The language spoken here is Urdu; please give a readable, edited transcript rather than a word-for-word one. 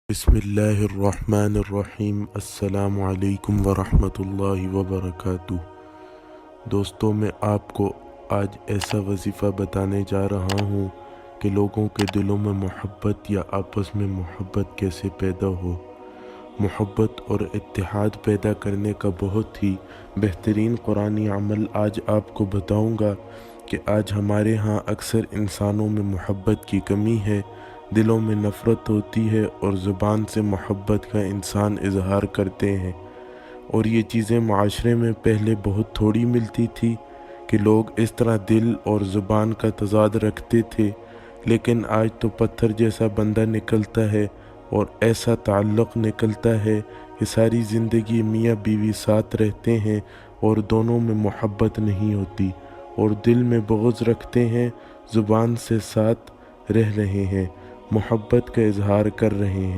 بسم اللہ الرحمن الرحیم۔ السلام علیکم ورحمۃ اللہ وبرکاتہ۔ دوستو، میں آپ کو آج ایسا وظیفہ بتانے جا رہا ہوں کہ لوگوں کے دلوں میں محبت یا آپس میں محبت کیسے پیدا ہو۔ محبت اور اتحاد پیدا کرنے کا بہت ہی بہترین قرآنی عمل آج آپ کو بتاؤں گا کہ آج ہمارے ہاں اکثر انسانوں میں محبت کی کمی ہے، دلوں میں نفرت ہوتی ہے اور زبان سے محبت کا انسان اظہار کرتے ہیں، اور یہ چیزیں معاشرے میں پہلے بہت تھوڑی ملتی تھی کہ لوگ اس طرح دل اور زبان کا تضاد رکھتے تھے، لیکن آج تو پتھر جیسا بندہ نکلتا ہے اور ایسا تعلق نکلتا ہے کہ ساری زندگی میاں بیوی ساتھ رہتے ہیں اور دونوں میں محبت نہیں ہوتی، اور دل میں بغض رکھتے ہیں، زبان سے ساتھ رہ رہے ہیں، محبت کا اظہار کر رہے ہیں،